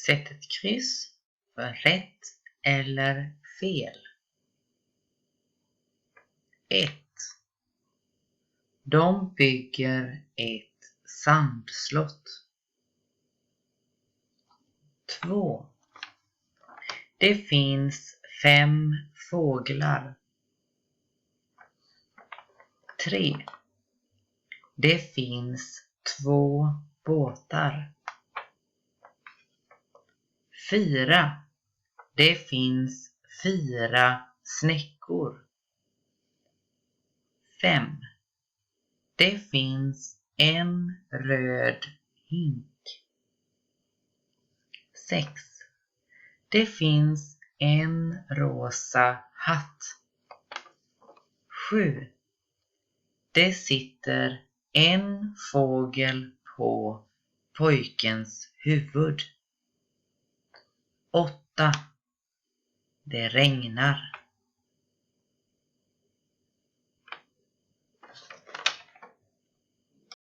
Sätt ett kryss för rätt eller fel. 1. De bygger ett sandslott. 2. Det finns 5 fåglar. 3. Det finns 2 båtar. 4. Det finns 4 snäckor. 5. Det finns en röd hink. 6. Det finns en rosa hatt. 7. Det sitter en fågel på pojkens huvud. 8. Det regnar.